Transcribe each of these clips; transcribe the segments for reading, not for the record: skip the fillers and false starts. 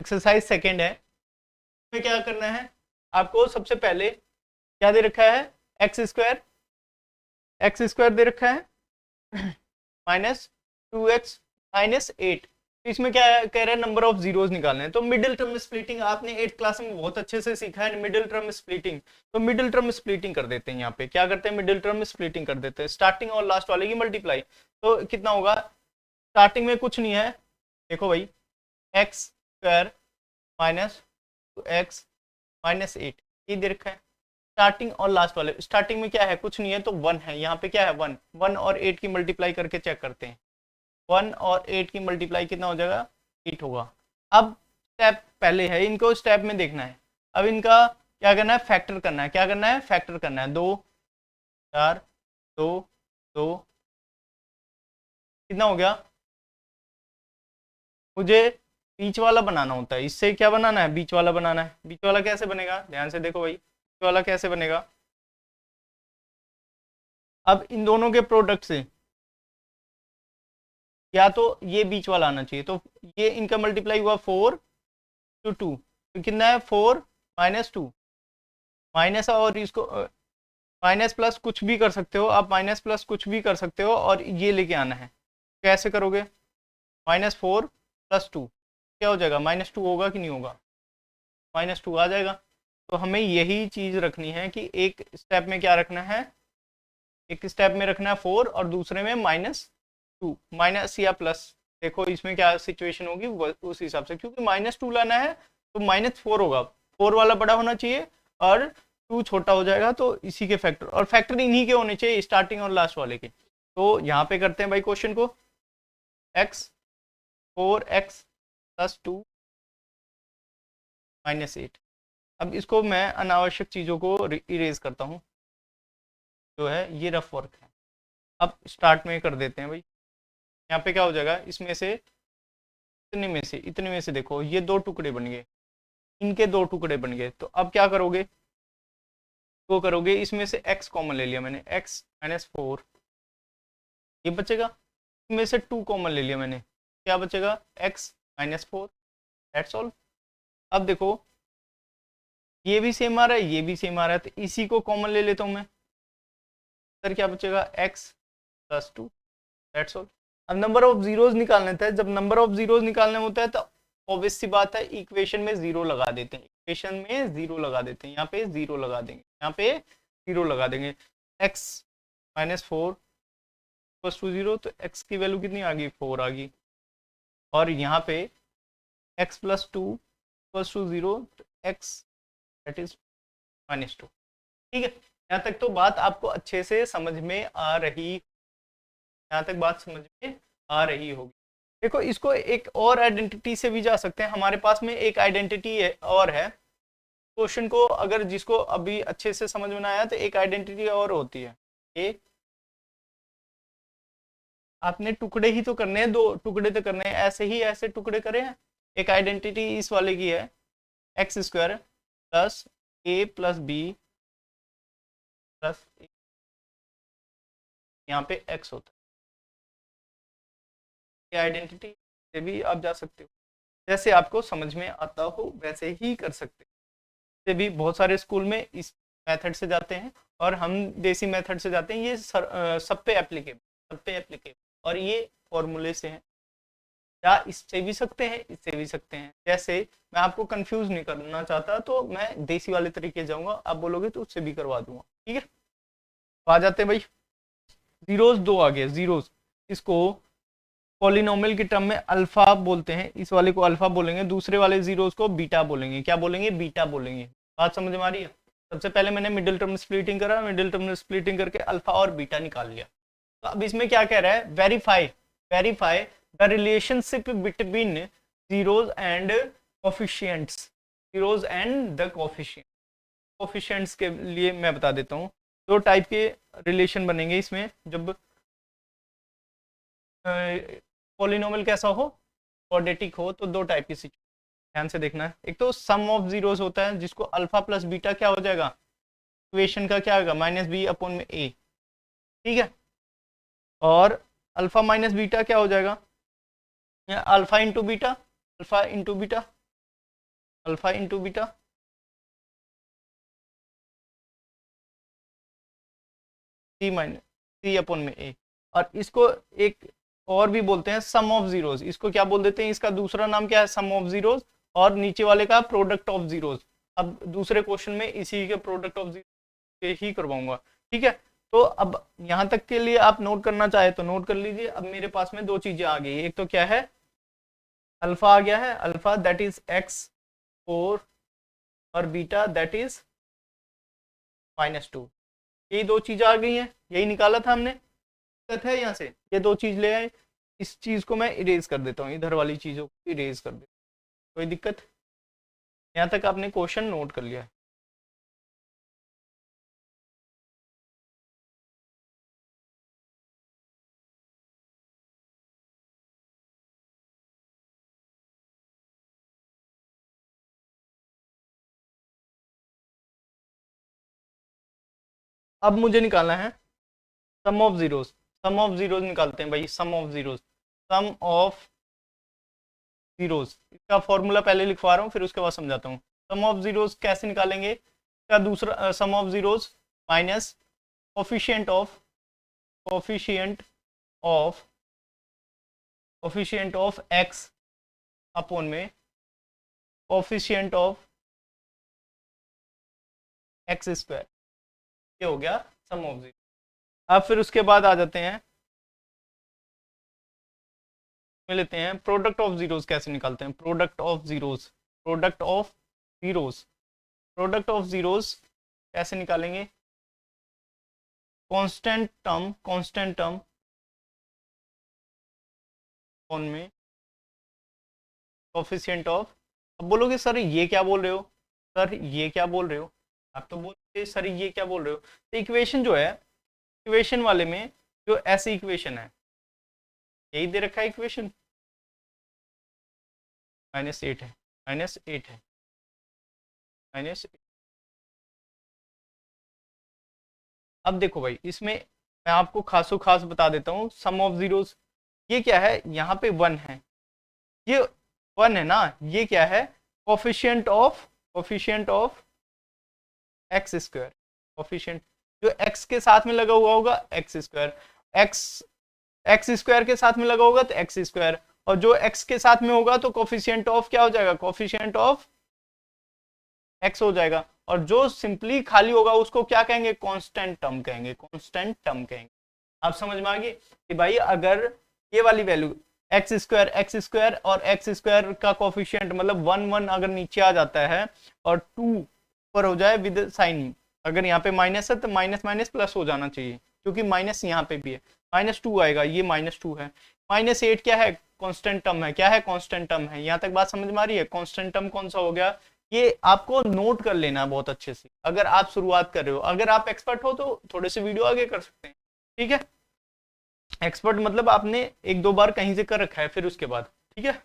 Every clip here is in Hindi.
एक्सरसाइज सेकेंड है। इसमें क्या करना है आपको, सबसे पहले क्या दे रखा है, एक्स स्क्वायर दे रखा है -2x-8। तो इसमें क्या कह रहा है, नंबर ऑफ जीरोस निकालने हैं। तो मिडिल टर्म स्प्लिटिंग आपने 8th क्लास में बहुत अच्छे से सीखा है, मिडिल टर्म स्प्लिटिंग। तो मिडिल टर्म स्प्लिटिंग कर देते हैं, यहाँ पे क्या करते हैं, मिडिल टर्म स्प्लिटिंग कर देते हैं, स्टार्टिंग और लास्ट वाले की मल्टीप्लाई। तो कितना होगा, स्टार्टिंग में कुछ नहीं है, देखो भाई एक्स स्क्वायर -2x-8 ये दे रखा है। स्टार्टिंग और लास्ट वाले, स्टार्टिंग में क्या है, कुछ नहीं है तो 1 है, यहाँ पे क्या है 1, 1 और 8 की मल्टीप्लाई करके चेक करते हैं। 1 और 8 की मल्टीप्लाई कितना हो जाएगा, 8 होगा। अब स्टेप पहले है, इनको स्टेप में देखना है। अब इनका क्या करना है, फैक्टर करना है। क्या करना है, फैक्टर करना है। 2 4 2 2 कितना हो गया, मुझे बीच वाला बनाना होता है। इससे क्या बनाना है, बीच वाला बनाना है। बीच वाला कैसे बनेगा, ध्यान से देखो भाई, बीच वाला कैसे बनेगा। अब इन दोनों के प्रोडक्ट से या तो ये बीच वाला आना चाहिए, तो ये इनका मल्टीप्लाई हुआ 4 to 2, तो कितना है 4 - 2 माइनस, और इसको माइनस प्लस कुछ भी कर सकते हो आप, माइनस प्लस कुछ भी कर सकते हो, और ये लेके आना है। कैसे करोगे, -4 + 2 क्या हो जाएगा, -2 होगा कि नहीं होगा, -2 आ जाएगा। तो हमें यही चीज रखनी है कि एक स्टेप में क्या रखना है, एक स्टेप में रखना है 4 और दूसरे में -2, माइनस या प्लस। देखो इसमें क्या सिचुएशन होगी उस हिसाब से, क्योंकि -2 लाना है तो -4 होगा, 4 वाला बड़ा होना चाहिए और 2 छोटा हो जाएगा। तो इसी के फैक्टर, और फैक्टर इन्हीं के होने चाहिए, स्टार्टिंग और लास्ट वाले के। तो यहाँ पे करते हैं भाई क्वेश्चन को, x 4x + 2 -8। अब इसको मैं अनावश्यक चीज़ों को इरेज करता हूँ, जो है ये रफ वर्क है। अब स्टार्ट में कर देते हैं भाई। यहाँ पे क्या हो जाएगा, इसमें से इतने में से देखो ये 2 टुकड़े बन गए, इनके 2 टुकड़े बन गए। तो अब क्या करोगे, वो करोगे इसमें से x कॉमन ले लिया मैंने, x -4 ये बचेगा। इसमें से 2 कॉमन ले लिया मैंने, क्या बचेगा, x -4। That's all. अब देखो ये भी सेम आ रहा है, ये भी सेम आ रहा है, तो इसी को कॉमन ले लेता हूँ मैं। सर क्या बचेगा, x + 2। That's all. अब नंबर ऑफ जीरोस निकालने थे, जब नंबर ऑफ जीरोस निकालने होता है तो ऑब्वियस सी बात है, इक्वेशन में 0 लगा देते हैं, इक्वेशन में 0 लगा देते हैं। यहाँ पे 0 लगा देंगे, यहाँ पे 0 लगा देंगे। x -4 = 0, तो x की वैल्यू कितनी आ गई, 4 आ गई। और यहाँ पे x + 2 = 0, तो x दैट इज -2। ठीक है, यहाँ तक तो बात आपको अच्छे से समझ में आ रही, यहाँ तक बात समझ में आ रही होगी। देखो इसको एक और आइडेंटिटी से भी जा सकते हैं, हमारे पास में एक आइडेंटिटी और है। क्वेश्चन को अगर जिसको अभी अच्छे से समझ में ना आया, तो एक आइडेंटिटी और होती है, एक आपने टुकड़े ही तो करने हैं, 2 टुकड़े तो करने हैं, ऐसे ही ऐसे टुकड़े करे हैं। एक आइडेंटिटी इस वाले की है, x² + a + b + यहाँ पे x होता है। ये आइडेंटिटी से भी आप जा सकते हो, जैसे आपको समझ में आता हो वैसे ही कर सकते हो। से भी बहुत सारे स्कूल में इस मेथड से जाते हैं, और हम देसी मेथड से जाते हैं। ये सब पे एप्लीकेबल, और ये फॉर्मूले से हैं, या इससे भी सकते हैं, इससे भी सकते हैं। जैसे मैं आपको कंफ्यूज नहीं करना चाहता, तो मैं देसी वाले तरीके जाऊंगा, आप बोलोगे तो उससे भी करवा दूंगा। ठीक है, तो आ जाते हैं भाई, जीरोस 2 आ गए, जीरोस इसको पॉलिनोमियल के टर्म में अल्फा बोलते हैं, इस वाले को अल्फा बोलेंगे, दूसरे वाले जीरोस को बीटा बोलेंगे। क्या बोलेंगे, बीटा बोलेंगे। बात समझ में आ रही है। सबसे पहले मैंने मिडिल टर्म स्प्लिटिंग करा, मिडिल टर्म स्प्लिटिंग करके अल्फा और बीटा निकाल लिया। तो अब इसमें क्या कह रहा है, verify the relationship between zeros and coefficients, zeros and the coefficients के लिए मैं बता देता हूँ। 2 टाइप के रिलेशन बनेंगे इसमें, जब पॉलिनोमियल कैसा हो, क्वाड्रेटिक हो, तो 2 टाइप की सिचुएशन ध्यान से देखना है। एक तो सम ऑफ जीरोस होता है, जिसको अल्फा + बीटा क्या हो जाएगा, इक्वेशन का क्या होगा, -b/a। ठीक है, और अल्फा - बीटा क्या हो जाएगा, alpha × beta, alpha × beta. Alpha into beta, C minus C upon में ए। और इसको एक और भी बोलते हैं सम ऑफ जीरोस, इसको क्या बोल देते हैं, इसका दूसरा नाम क्या है, सम ऑफ जीरोस, और नीचे वाले का प्रोडक्ट ऑफ जीरोस। अब दूसरे क्वेश्चन में इसी के प्रोडक्ट ऑफ जीरो ही करवाऊंगा, ठीक है। तो अब यहां तक के लिए आप नोट करना चाहे तो नोट कर लीजिए। अब मेरे पास में दो चीजें आ गई, एक तो क्या है, अल्फा आ गया है, अल्फा दैट इज x4, और बीटा दैट इज -2। यही दो चीजें आ गई हैं, यही निकाला था हमने, दिक्कत है यहाँ से, ये दो चीज ले आए। इस चीज को मैं इरेज कर देता हूँ, इधर वाली चीजों को इरेज कर देता हूँ, कोई दिक्कत। यहाँ तक आपने क्वेश्चन नोट कर लिया है। अब मुझे निकालना है sum of zeros. Sum of zeros निकालते हैं भाई, sum of zeros, sum of zeros. इसका फॉर्मूला पहले लिखवा रहा हूँ, फिर उसके बाद समझाता हूँ। सम ऑफ जीरोस कैसे निकालेंगे, इसका दूसरा sum of zeros minus coefficient of coefficient of coefficient of X upon में कोफिशिएंट ऑफ एक्स स्क्वायर, ये हो गया सम ऑफ जीरो। अब फिर उसके बाद आ जाते हैं, लेते हैं प्रोडक्ट ऑफ जीरोस। कैसे निकालते हैं product of zeros, product of zeros, product of zeros कैसे निकालेंगे, कांस्टेंट टर्म कौन में कोफिशिएंट ऑफ। अब बोलोगे सर ये क्या बोल रहे हो, सर ये क्या बोल रहे हो, आप तो बोलोगे सर ये क्या बोल रहे हो। तो इक्वेशन जो है, इक्वेशन वाले में जो ऐसी इक्वेशन है, यही दे रखा है इक्वेशन, -8 है, -8 है, -8। अब देखो भाई, इसमें मैं आपको खासो खास बता देता हूँ सम ऑफ जीरोस। ये क्या है, यहाँ पे 1 है, ये 1 है ना, ये क्या है, coefficient of X square, coefficient जो एक्स के साथ में लगा हुआ होगा x square, x x square के साथ में लगा होगा तो एक्स स्क्वायर, और जो एक्स के साथ में होगा तो कोफिशिएंट ऑफ क्या हो जाएगा, कोफिशिएंट ऑफ एक्स हो जाएगा। और जो सिंपली खाली होगा उसको क्या कहेंगे, कांस्टेंट टर्म कहेंगे, कांस्टेंट टर्म कहेंगे। आप समझ में आ गई कि भाई अगर ये वाली वैल्यू एक्स स्क्वायर और एक्स स्क्वायर का कोफिशिएंट मतलब 1 अगर नीचे आ जाता है और 2 ऊपर हो जाए विद साइन, अगर यहाँ पे माइनस है तो माइनस माइनस प्लस हो जाना चाहिए, क्योंकि माइनस यहाँ पे भी है, -2 आएगा, ये -2 है। -8 क्या है, कांस्टेंट टर्म है, क्या है, कांस्टेंट टर्म है। यहाँ तक बात समझ में आ रही है, कांस्टेंट टर्म कौन सा हो गया, ये आपको नोट कर लेना है बहुत अच्छे से अगर आप शुरुआत कर रहे हो। अगर आप एक्सपर्ट हो तो थोड़े से वीडियो आगे कर सकते हैं, ठीक है। एक्सपर्ट मतलब आपने 1-2 बार कहीं से कर रखा है, फिर उसके बाद, ठीक है।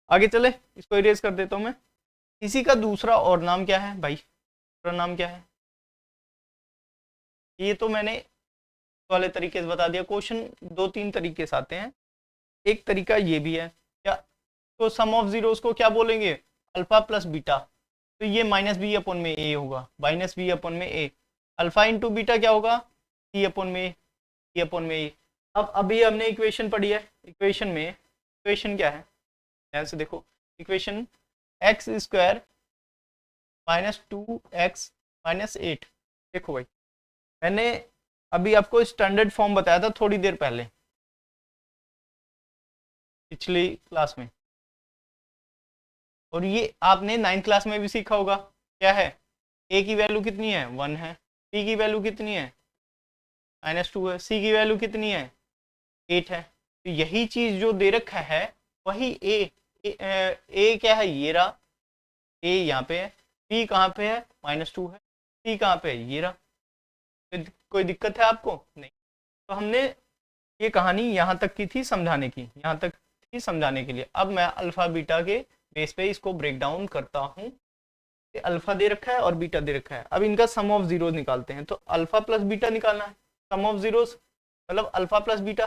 आगे चले, इसको इरेज कर देता हूं मैं। इसी का दूसरा और नाम क्या है भाई, दूसरा नाम क्या है, ये तो मैंने वाले तरीके से बता दिया। क्वेश्चन 2-3 तरीके से आते हैं, एक तरीका ये भी है क्या, तो सम ऑफ जीरोस को क्या बोलेंगे, अल्फा प्लस बीटा, तो ये -b अपॉन में ए होगा, -b अपॉन में ए। अल्फा इंटू बीटा क्या होगा, c अपॉन में e अपॉन में ए। अब अभी हमने इक्वेशन पढ़ी है, इक्वेशन में इक्वेशन क्या है, ध्यान से देखो, इक्वेशन एक्स स्क्वायर -2x -8। देखो भाई, मैंने अभी आपको स्टैंडर्ड फॉर्म बताया था थोड़ी देर पहले पिछली क्लास में, और ये आपने 9th क्लास में भी सीखा होगा। क्या है, a की वैल्यू कितनी है, 1 है, b की वैल्यू कितनी है, -2 है, c की वैल्यू कितनी है, 8 है। तो यही चीज जो दे रखा है वही a क्या है, ये रहा, a यहाँ पे है, b कहाँ पे है, -2 है, c कहाँ पे है, ये रहा। कोई दिक्कत है आपको, नहीं। तो हमने ये कहानी यहाँ तक की थी समझाने की, यहाँ तक थी समझाने के लिए। अब मैं अल्फा बीटा के बेस पे इसको ब्रेक डाउन करता हूँ। अल्फा दे रखा है और बीटा दे रखा है, अब इनका सम ऑफ जीरो निकालते हैं। तो अल्फा प्लस बीटा निकालना है, सम ऑफ जीरोस मतलब alpha plus beta,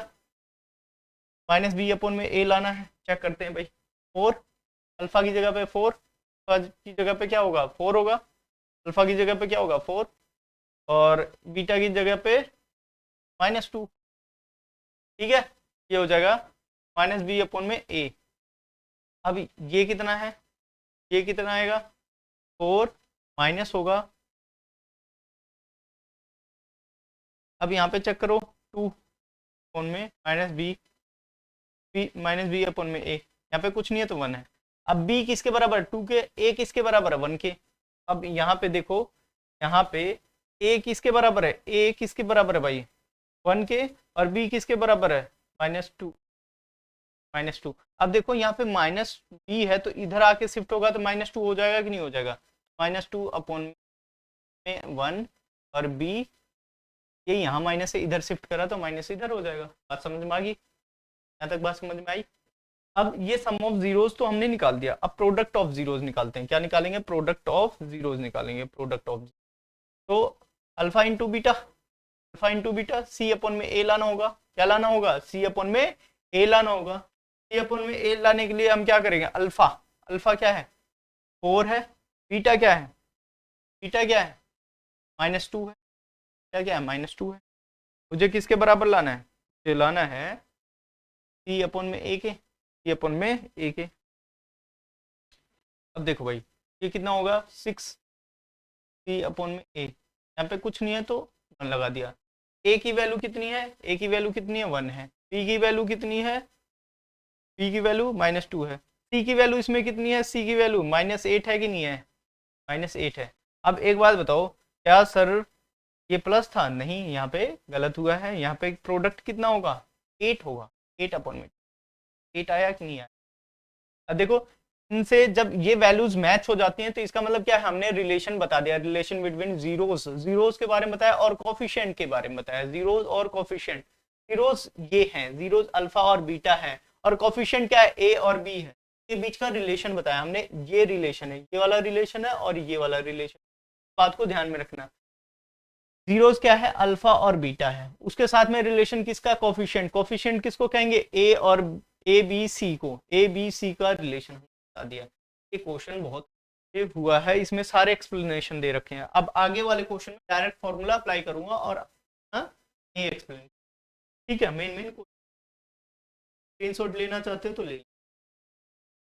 -b upon में a लाना है। चेक करते हैं भाई, 4 अल्फा की जगह पे 4 अल्फा की जगह पे क्या होगा 4 होगा, अल्फा की जगह पे क्या होगा 4 और बीटा की जगह पे -2। ठीक है, ये हो जाएगा -b/a। अब ये कितना है, ये कितना आएगा 4 माइनस होगा, अब यहाँ पे चेक करो 2 अपॉन में -b/a, यहाँ पे कुछ नहीं है तो 1 है। अब b किसके बराबर 2 के, a किसके बराबर है 1 के। अब यहाँ पे देखो, यहाँ पे a किसके बराबर है, a किसके बराबर है भाई 1 के, और b किसके बराबर है -2। अब देखो यहाँ पे -b है तो इधर आके शिफ्ट होगा तो -2 हो जाएगा कि नहीं हो जाएगा, -2 अपॉन में 1 और b ये यहाँ माइनस से इधर शिफ्ट करा तो माइनस इधर हो जाएगा। बात समझ में आ गई, यहाँ तक बात समझ में आई। अब ये सम ऑफ जीरोज तो हमने निकाल दिया, अब प्रोडक्ट ऑफ जीरोज निकालते हैं। क्या निकालेंगे, प्रोडक्ट ऑफ जीरोज निकालेंगे, प्रोडक्ट ऑफ। तो alpha into beta, alpha into beta C upon में ए लाना होगा, क्या लाना होगा सी अपॉन में ए लाना होगा। सी अपॉन में ए लाने के लिए हम क्या करेंगे, अल्फा, अल्फा क्या है 4 है, बीटा क्या है, बीटा क्या है -2 है, क्या है -2 है। मुझे किसके बराबर लाना है, मुझे लाना है सी अपॉन में ए के, सी अपॉन में ए के। अब देखो भाई ये कितना होगा 6 सी अपॉन में ए, यहाँ पे कुछ नहीं है तो 1 लगा दिया। ए की वैल्यू कितनी है, ए की वैल्यू कितनी है 1 है, बी की वैल्यू कितनी है, बी की वैल्यू -2 है, सी की वैल्यू इसमें कितनी है, सी की वैल्यू -8 है कि नहीं है, -8 है। अब एक बात बताओ, क्या सर ये प्लस था, नहीं यहाँ पे गलत हुआ है, यहाँ पे प्रोडक्ट कितना होगा 8 होगा, 8 अपॉन में 8 आया कि नहीं आया। अब देखो इनसे जब ये वैल्यूज मैच हो जाती हैं तो इसका मतलब क्या है, हमने रिलेशन बता दिया, रिलेशन बिटवीन जीरोस, जीरोस के बारे में बताया और कोफिशिएंट के बारे में बताया, जीरोस और कोफिशिएंट। जीरोस ये हैं, जीरोस अल्फा और बीटा है, और कोफिशिएंट क्या है ए और बी है, के बीच का रिलेशन बताया हमने। ये रिलेशन है, ये वाला रिलेशन है और ये वाला रिलेशन, बात को ध्यान में रखना। जीरोस क्या है, अल्फा और बीटा है, उसके साथ में रिलेशन किसका, कोफिशिएंट। कोफिशिएंट किसको कहेंगे, ए और ए बी सी को, ए बी सी का रिलेशन बता दिया। ये क्वेश्चन बहुत हुआ है, इसमें सारे एक्सप्लेनेशन दे रखे हैं। अब आगे वाले क्वेश्चन में डायरेक्ट फॉर्मूला अप्लाई करूंगा और ये एक्सप्लेन, ठीक है। मेन स्क्रीनशॉट लेना चाहते हो तो ले